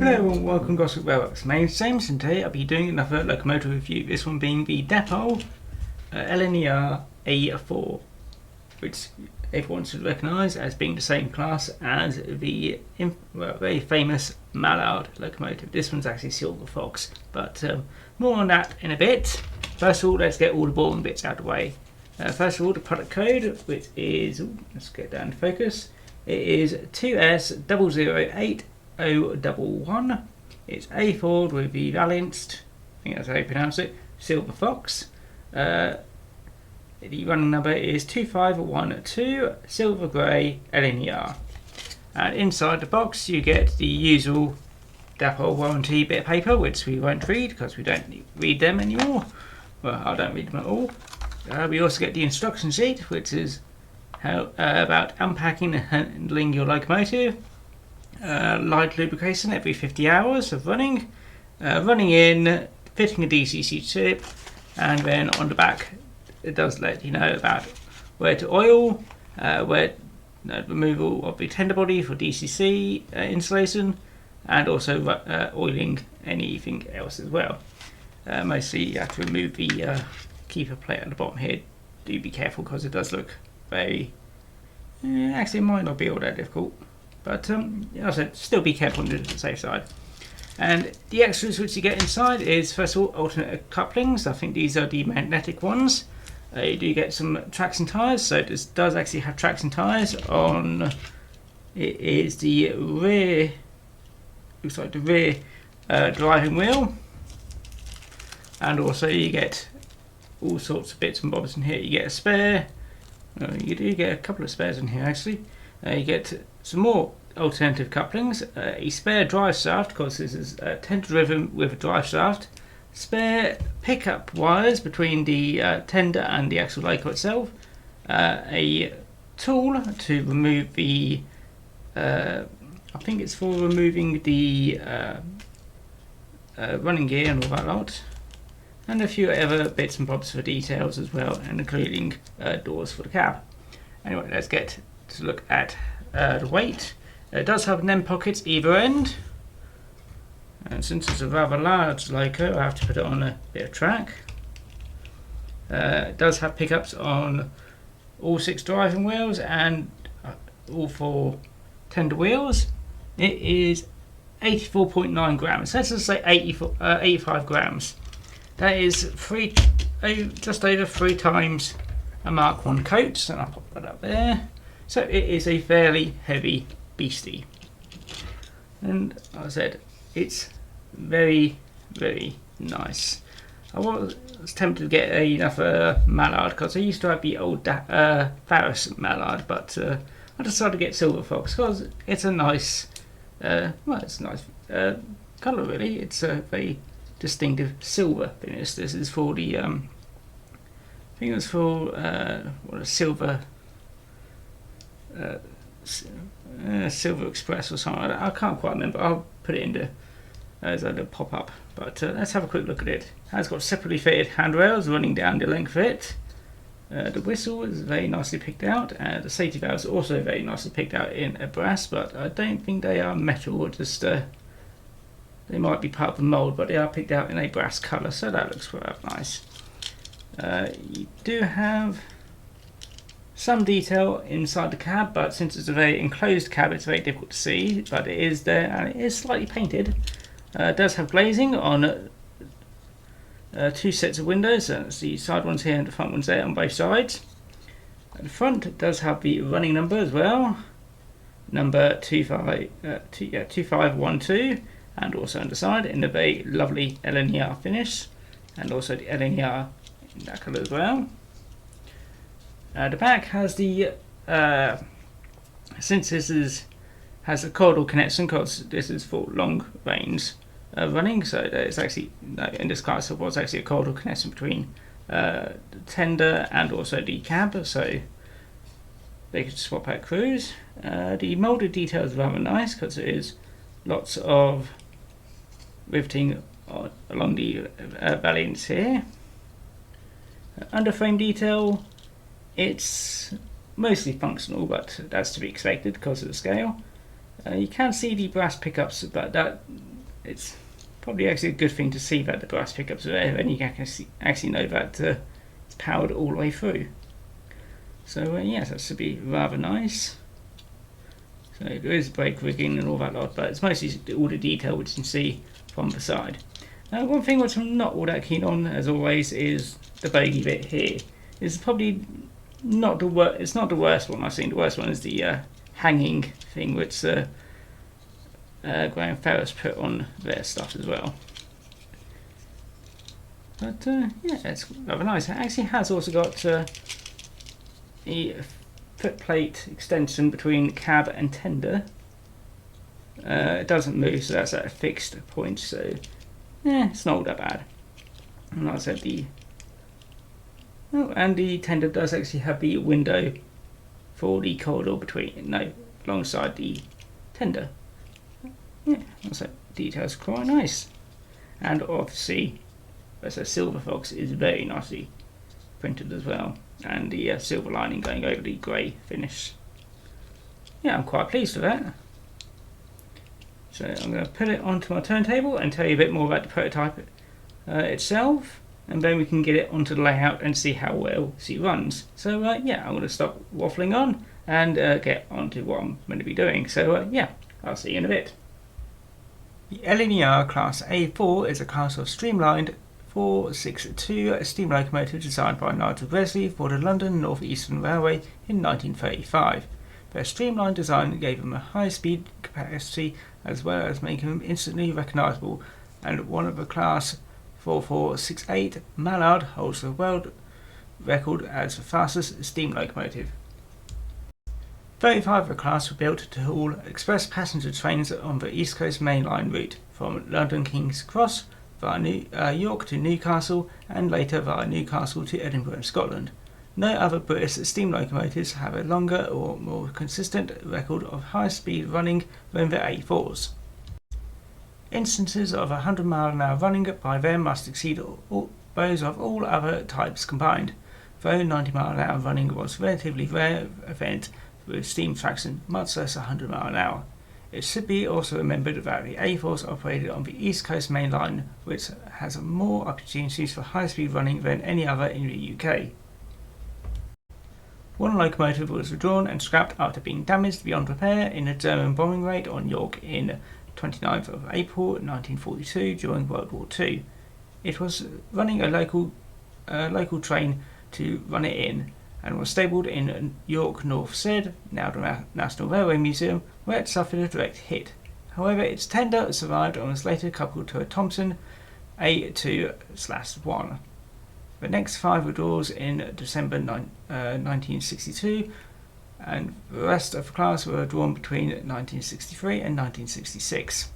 Hello and welcome to Gosport Railworks. My name is James and today I'll be doing another locomotive review, this one being the Dapol LNER A4, which everyone should recognise as being the same class as the very famous Mallard locomotive. This one's actually Silver Fox, but more on that in a bit. First of all, let's get all the boring bits out of the way. First of all, the product code, which is, let's get down to focus, it is 2S008011. It's A4 with the valenced, I think that's how you pronounce it, Silver Fox. The running number is 2512 Silver Grey LNER. And inside the box you get the usual Dapol warranty bit of paper, which we won't read because we don't read them anymore. Well, I don't read them at all. We also get the instruction sheet, which is how about unpacking and handling your locomotive. Light lubrication every 50 hours of running, running in, fitting a DCC chip, and then on the back it does let you know about where to oil, removal of the tender body for DCC installation, and also oiling anything else as well. Mostly you have to remove the keeper plate at the bottom here. Do be careful because it does look very, actually it might not be all that difficult. But as I said, still be careful on the safe side. And the extras which you get inside is, first of all, alternate couplings. I think these are the magnetic ones. You do get some traction tyres, so this does actually have traction tyres on. It is the rear, looks like the rear driving wheel, and also you get all sorts of bits and bobs in here. You get a spare. You do get a couple of spares in here actually. You get some more alternative couplings, a spare drive shaft, because this is tender driven with a drive shaft, spare pickup wires between the tender and the actual loco itself, a tool to remove the, I think it's for removing the running gear and all that lot, and a few other bits and bobs for details as well, and including doors for the cab. Anyway, let's get to look at the weight. It does have NEM pockets either end, and since it's a rather large loco I have to put it on a bit of track. It does have pickups on all 6 driving wheels and all 4 tender wheels. It is 84.9 grams, let's just say 85 grams. That is just over 3 times a Mark 1 coach, and I'll pop that up there. So it is a fairly heavy beastie, and like I said, it's very, very nice. I was tempted to get another Mallard because I used to have the old Farris Mallard, but I decided to get Silver Fox because it's a nice, well, it's a nice colour really. It's a very distinctive silver finish. This is for the, I think it was for what, a silver. Silver Express or something like that. I can't quite remember. I'll put it into as a pop up. But let's have a quick look at it. It has got separately fitted handrails running down the length of it. The whistle is very nicely picked out. The safety valves are also very nicely picked out in a brass, but I don't think they are metal. Just they might be part of the mould, but they are picked out in a brass colour, so that looks quite nice. You do have some detail inside the cab, but since it's a very enclosed cab it's very difficult to see, but it is there and it is slightly painted. It does have glazing on 2 sets of windows, so that's the side ones here and the front ones there on both sides. At the front does have the running number as well, number 2512, and also on the side in a very lovely LNER finish, and also the LNER in that colour as well. The back has the, since this has a caudal connection, because this is for long range running, so there's actually, in this case it was actually a caudal connection between the tender and also the cab, so they could swap out crews. The moulded detail is rather nice because there is lots of riveting along the valiants here. Under frame detail, it's mostly functional, but that's to be expected because of the scale. You can see the brass pickups, but it's probably actually a good thing to see that the brass pickups are there, and you can actually know that it's powered all the way through. So yes, that should be rather nice. So there is brake rigging and all that lot, but it's mostly all the detail which you can see from the side. Now, one thing which I'm not all that keen on, as always, is the bogie bit here. It's probably not the worst. It's not the worst one I've seen. The worst one is the hanging thing, which Graham Ferris put on their stuff as well. But yeah, it's rather nice. It actually has also got a footplate extension between cab and tender. It doesn't move, so that's at a fixed point. So yeah, it's not all that bad. And like I said, and the tender does actually have the window for the corridor alongside the tender. Yeah, that's details quite nice. And obviously, as a silver fox is very nicely printed as well, and the silver lining going over the grey finish. Yeah, I'm quite pleased with that. So I'm going to put it onto my turntable and tell you a bit more about the prototype itself, and then we can get it onto the layout and see how well it runs. So yeah, I'm going to stop waffling on and get onto what I'm going to be doing. So yeah, I'll see you in a bit. The LNER Class A4 is a class of streamlined 462 steam locomotive designed by Nigel Bresley for the London North Eastern Railway in 1935. Their streamlined design gave them a high speed capacity as well as making them instantly recognisable, and one of the class 4468 Mallard holds the world record as the fastest steam locomotive. 35 of the class were built to haul express passenger trains on the East Coast Main Line route from London King's Cross via York to Newcastle, and later via Newcastle to Edinburgh in Scotland. No other British steam locomotives have a longer or more consistent record of high speed running than the A4s. Instances of 100-mile-an-hour running by them must exceed those of all other types combined, though 90-mile-an-hour running was a relatively rare event with steam traction, much less 100 miles an hour. It should be also remembered that the A4s operated on the East Coast Main Line, which has more opportunities for high-speed running than any other in the UK. One locomotive was withdrawn and scrapped after being damaged beyond repair in a German bombing raid on York in 29th of April 1942 during World War II. It was running a local train to run it in, and was stabled in York North Said, now the National Railway Museum, where it suffered a direct hit. However, its tender survived and was later coupled to a Thompson A2/1. The next 5 withdrawals in December 1962, and the rest of the class were drawn between 1963 and 1966.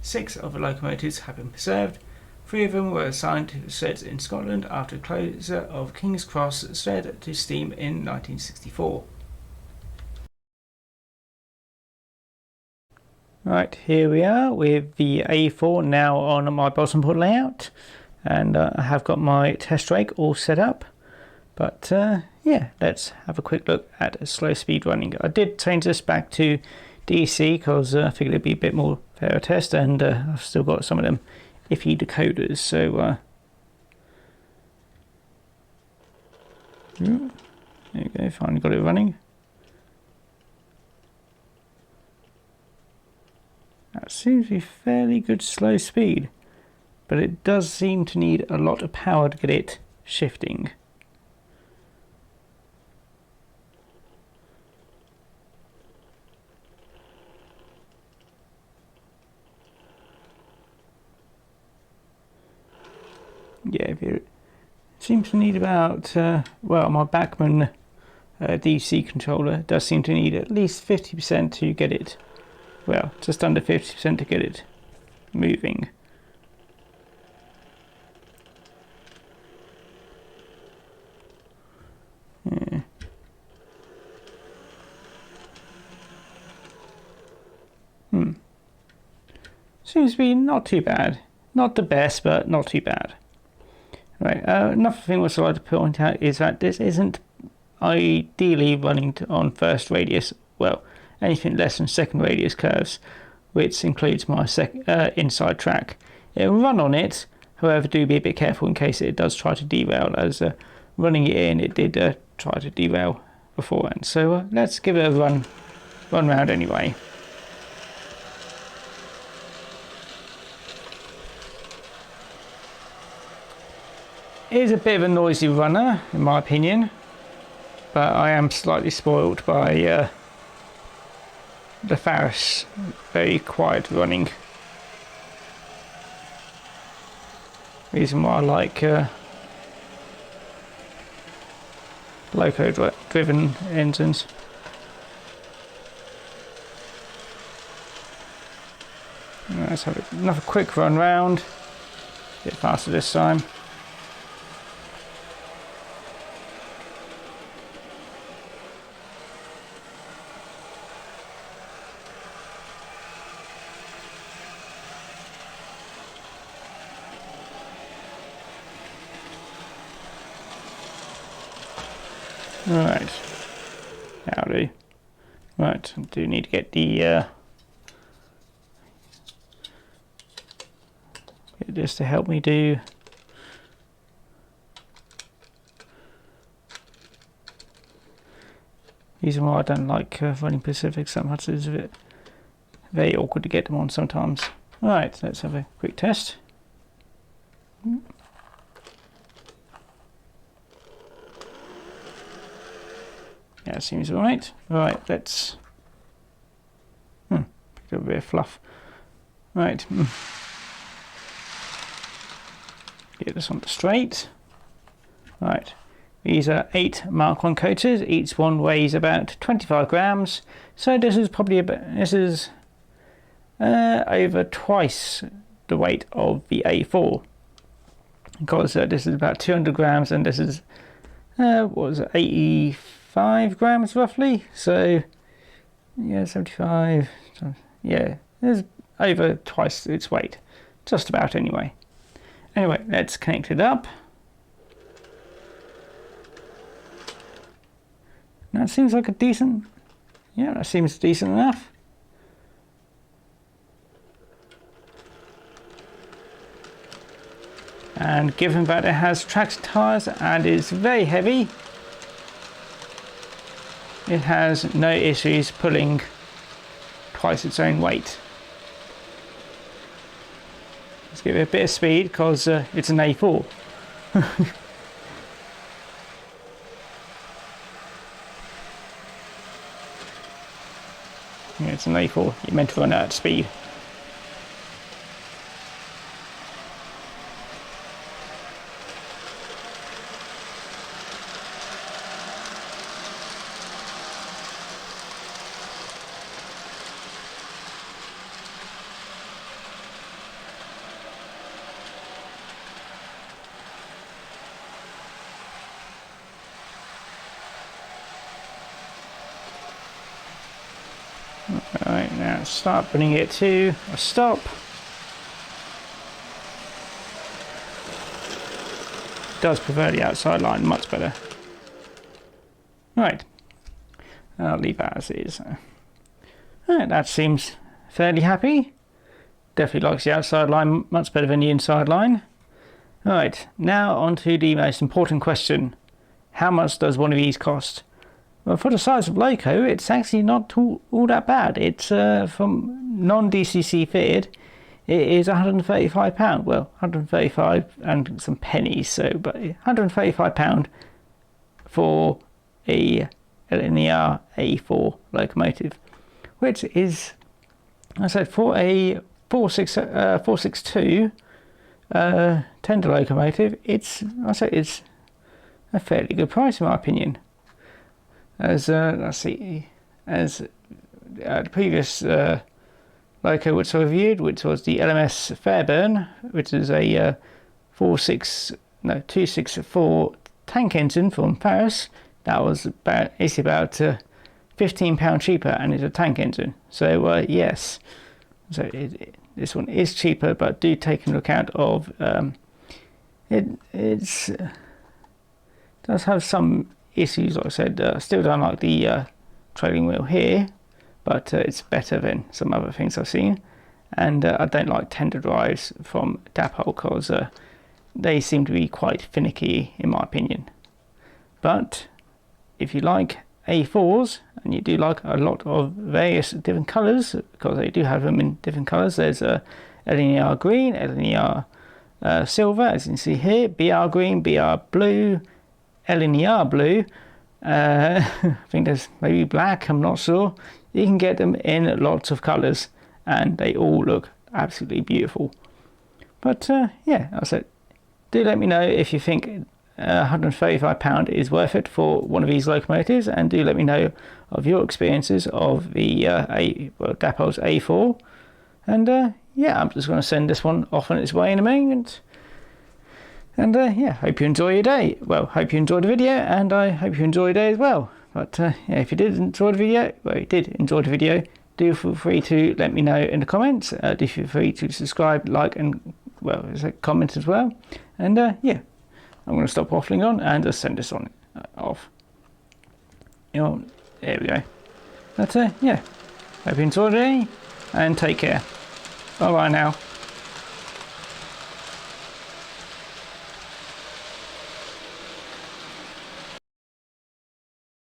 6 of the locomotives have been preserved. 3 of them were assigned to sheds in Scotland after closure of King's Cross shed to steam in 1964. Right, here we are with the A4 now on my bottom port layout, and I have got my test rake all set up. But yeah, let's have a quick look at slow speed running. I did change this back to DC because I figured it'd be a bit more fair test, and I've still got some of them iffy decoders, so there you go, finally got it running. That seems to be fairly good slow speed, but it does seem to need a lot of power to get it shifting. Yeah, it seems to need about, well, my Bachmann DC controller does seem to need at least 50% to get it, well, just under 50% to get it moving. Yeah. Seems to be not too bad. Not the best, but not too bad. Right, another thing which I'd like to point out is that this isn't ideally running on first radius, well, anything less than second radius curves. which includes my inside track. It will run on it, however do be a bit careful in case it does try to derail, as running it in it did try to derail beforehand. So let's give it a run round anyway. It is a bit of a noisy runner in my opinion, but I am slightly spoiled by the Faris, very quiet running. Reason why I like loco driven engines. Let's have another quick run round, a bit faster this time. Right, howdy. Right, I do need to get the get this to help me do reason why I don't like running Pacifics that much is a bit very awkward to get them on sometimes. Right, let's have a quick test. Yeah, seems alright. Right, let's pick up a bit of fluff. Right. Get this on the straight. Right. These are 8 Mark 1 coaters. Each one weighs about 25 grams. So this is probably over twice the weight of the A4. Because this is about 200 grams and this is what was it, 85 grams roughly. So yeah, 75. Yeah, there's over twice its weight. Just about anyway. Anyway, let's connect it up. That seems like a decent, yeah, that seems decent enough. And given that it has traction tyres and is very heavy, it has no issues pulling twice its own weight. Let's give it a bit of speed because it's an A4. Yeah, it's an A4, you're meant to run at speed. Right, now start bringing it to a stop. Does prefer the outside line much better. Right, I'll leave that as is. Right, that seems fairly happy. Definitely likes the outside line much better than the inside line. Right, now on to the most important question. How much does one of these cost? Well, for the size of loco, it's actually not all that bad. It's from non-DCC fitted. It is £135. Well, 135 and some pennies. So, but £135 for a LNER A4 locomotive, which is, I said, for a 462 tender locomotive, it's a fairly good price in my opinion. As let's see, as the previous loco which I reviewed, which was the LMS Fairburn, which is a 264 tank engine from Paris. That was about £15 cheaper, and it's a tank engine. So yes, so this one is cheaper, but do take into account of it's does have some issues. Like I said, still don't like the trailing wheel here, but it's better than some other things I've seen. And I don't like tender drives from Dapol because they seem to be quite finicky in my opinion. But if you like A4s and you do like a lot of various different colours, because they do have them in different colours, there's a LNER green, LNER silver, as you can see here, BR green, BR blue, LNER blue, I think there's maybe black, I'm not sure. You can get them in lots of colours and they all look absolutely beautiful. But yeah, I said, do let me know if you think £135 is worth it for one of these locomotives, and do let me know of your experiences of the Dapol's A4. And yeah, I'm just going to send this one off on its way in a moment. And yeah, hope you enjoy your day. Well, hope you enjoyed the video, and I hope you enjoy your day as well. But yeah, if you did enjoy the video, well, you did enjoy the video, do feel free to let me know in the comments. Do feel free to subscribe, like, and well, comment as well. And yeah, I'm going to stop waffling on and just send this on off. There we go. But yeah, hope you enjoyed it, and take care. Bye bye now.